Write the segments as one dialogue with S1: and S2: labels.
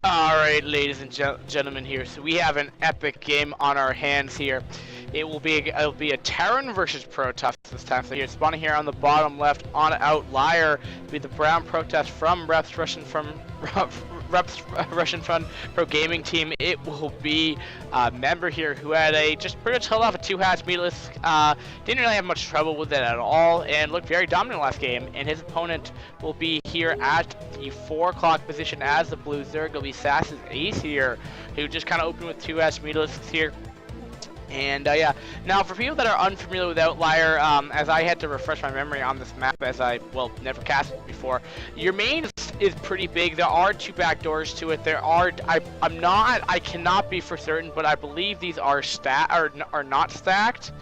S1: Alright, ladies and gentlemen here, so we have an epic game on our hands here. It'll be a Terran versus Protoss this time. So here, spawning here on the bottom left on Outlier, be the Brown Protest from Reps Russian Fun Pro Gaming Team. It will be a member here who had just pretty much held off a 2-hatch meatless. Didn't really have much trouble with it at all, and looked very dominant last game. And his opponent will be here at the 4 o'clock position as the Blue Zerg. It'll be SAS.Ace here, who just kind of opened with 2-hatch meatless here. And yeah, now for people that are unfamiliar with Outlier, as I had to refresh my memory on this map, as I, well, never cast it before, your main is pretty big. There are 2 back doors to it. There are, I cannot be for certain, but I believe these are not stacked,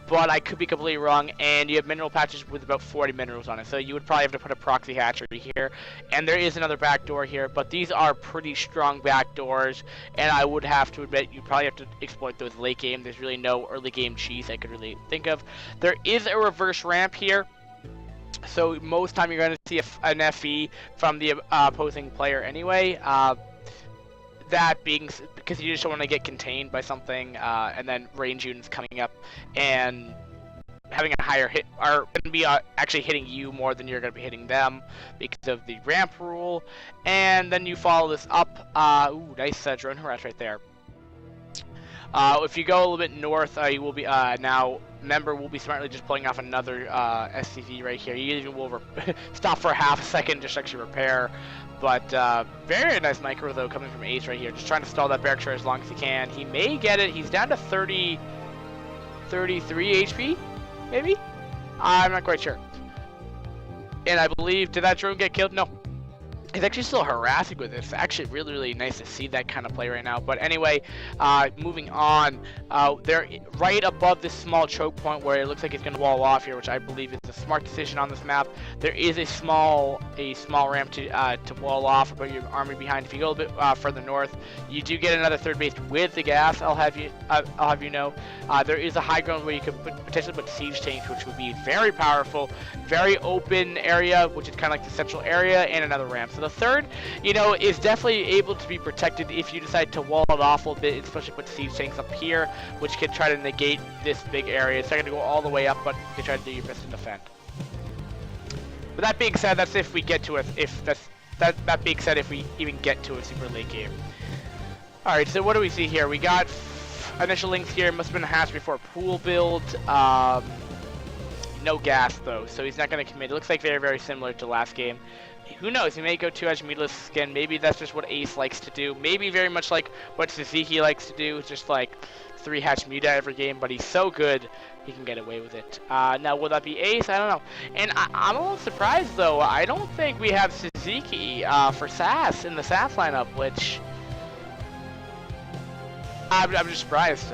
S1: but I could be completely wrong. And you have mineral patches with about 40 minerals on it, so you would probably have to put a proxy hatchery here. And there is another back door here, but these are pretty strong back doors, and I would have to admit you probably have to exploit those late game. There's really no early game cheese I could really think of. There is a reverse ramp here, so most time you're going to see an FE from the opposing player anyway. That being, because you just don't want to get contained by something, and then range units coming up and having a higher hit are going to be actually hitting you more than you're going to be hitting them because of the ramp rule. And then you follow this up. Ooh, nice drone harass right there. If you go a little bit north, you will be now. Member will be smartly just pulling off another SCV right here. You even will stop for a half a second, just actually repair. But very nice micro though coming from Ace right here, just trying to stall that barrack as long as he can. He may get it. He's down to 33 HP, maybe. I'm not quite sure. And I believe, did that drone get killed? No. He's actually still harassing with it. It's actually really nice to see that kind of play right now. But anyway, moving on, they're right above this small choke point where it looks like it's going to wall off here, which I believe is a smart decision on this map. There is a small ramp to wall off, about your army behind. If you go a little bit further north, you do get another third base with the gas. I'll have you know. There is a high ground where you could potentially put siege tanks, which would be very powerful. Very open area, which is kind of like the central area, and another ramp. So the third, you know, is definitely able to be protected if you decide to wall it off a little bit, especially put siege tanks up here, which can try to negate this big area. It's not going to go all the way up, but you can try to do your best to defend. But that being said, that's if we get to it. That being said, if we even get to a super late game. All right, so what do we see here? We got initial links here. Must have been a hatch before pool build. No gas though, so he's not going to commit. It looks like very similar to last game. Who knows? He may go 2-hatch meatless again. Maybe that's just what Ace likes to do. Maybe very much like what Suzuki likes to do, just like 3-hatch muta every game. But he's so good, he can get away with it. Now, will that be Ace? I don't know. And I'm a little surprised though. I don't think we have Suzuki for SAS in the SAS lineup, which I'm just surprised.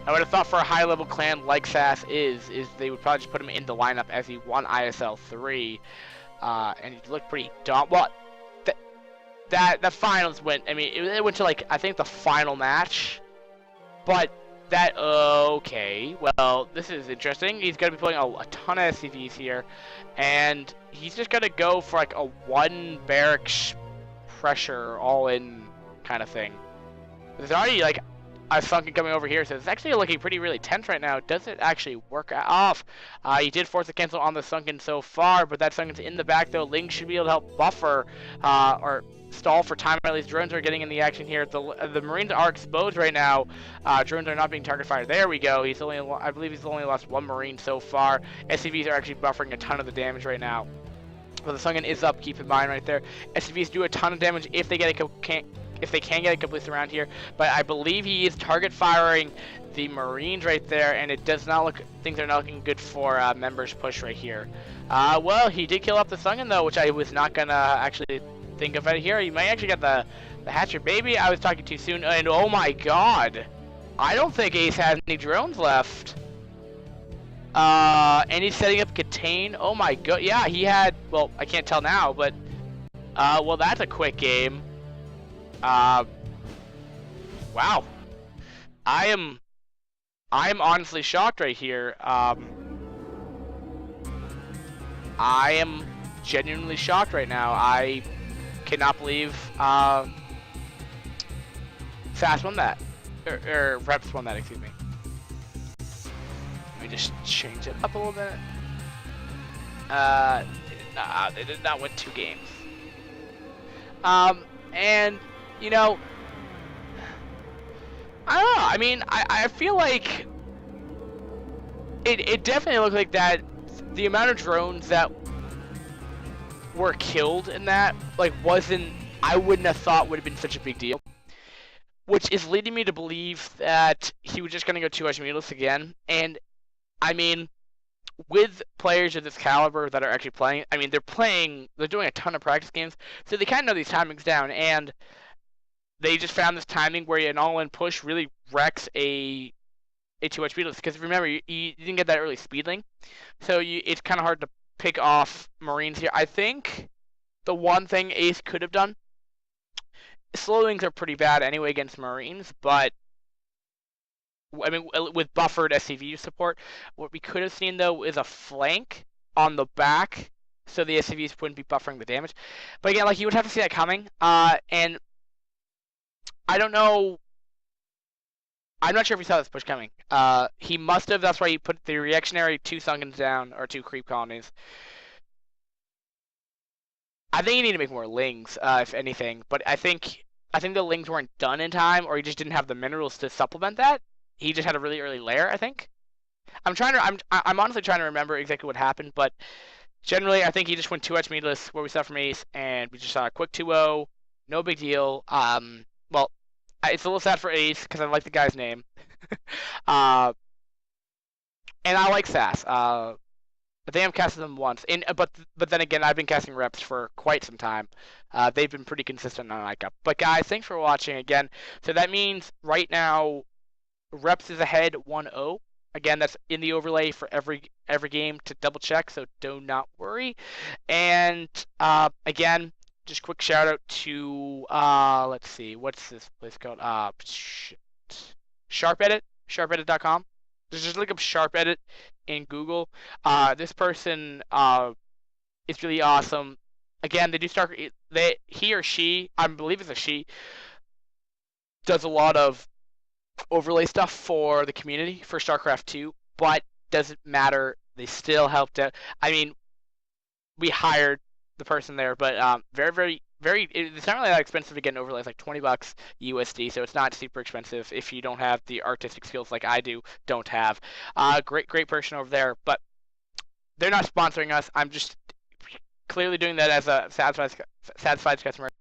S1: I would have thought for a high-level clan like SAS is they would probably just put him in the lineup as he won ISL 3, and he looked pretty dumb. Well, the finals went. I mean, it went to like I think the final match, but that okay. Well, this is interesting. He's gonna be pulling a ton of SCVs here, and he's just gonna go for like a 1 barracks pressure all-in kind of thing. There's already like a Sunken coming over here, so it's actually looking really tense right now. Does it actually work off? He did force a cancel on the Sunken so far, but that Sunken's in the back though. Ling should be able to help buffer or stall for time. At least drones are getting in the action here. The Marines are exposed right now. Drones are not being target fired. There we go. I believe he's only lost 1 Marine so far. SCVs are actually buffering a ton of the damage right now. But the Sunken is up. Keep in mind right there. SCVs do a ton of damage if they get if they can get a complete around here, but I believe he is target firing the Marines right there, and it does not look, things are not looking good for members push right here. Well, he did kill up the Sunken though, which I was not gonna actually think of it here. He might actually get the hatcher. Maybe I was talking too soon, and oh my god, I don't think Ace has any drones left. And he's setting up contain. Oh my god, yeah, he had, well, I can't tell now, but well, that's a quick game. Wow. I am honestly shocked right here. I am genuinely shocked right now. I cannot believe SAS won that, or Reps won that. Excuse me. Let me just change it up a little bit. They did not win 2 games. And you know, I don't know. I mean, I feel like it definitely looked like that. The amount of drones that were killed in that, like, wasn't, I wouldn't have thought would have been such a big deal. Which is leading me to believe that he was just going to go 2 meatless again. And, I mean, with players of this caliber that are actually playing, I mean, they're doing a ton of practice games, so they kind of know these timings down, and they just found this timing where an all-in push really wrecks a 2 meatless. Because remember, you didn't get that early speedling, so it's kind of hard to pick off Marines here. I think the one thing Ace could have done, slowings are pretty bad anyway against Marines, but I mean, with buffered SCV support, what we could have seen though is a flank on the back, so the SCVs wouldn't be buffering the damage. But again, like, you would have to see that coming. And I don't know. I'm not sure if he saw this push coming. He must have. That's why he put the reactionary 2 Sunkens down, or 2 creep colonies. I think you need to make more lings, if anything. But I think the lings weren't done in time, or he just didn't have the minerals to supplement that. He just had a really early lair, I think. I'm honestly trying to remember exactly what happened, but generally I think he just went 2 meatless, where we saw from Ace, and we just saw a quick 2-0, no big deal. Well, it's a little sad for Ace because I like the guy's name, and I like SAS. I think I've casted them once, but then again, I've been casting Reps for quite some time. They've been pretty consistent on ICUP. But guys, thanks for watching again. So that means right now, Reps is ahead 1-0. Again, that's in the overlay for every game to double check, so do not worry. And again, just quick shout out to let's see, what's this place called? SharpEdit, sharpedit.com. Just look up SharpEdit in Google. This person is really awesome. Again, they do start. He or she, I believe it's a she, does a lot of overlay stuff for the community for StarCraft 2, but doesn't matter. They still helped out. I mean, we hired the person there, but very. It's not really that expensive to get an overlay. It's like $20 USD, so it's not super expensive if you don't have the artistic skills like I don't have. Great person over there, but they're not sponsoring us. I'm just clearly doing that as a satisfied customer.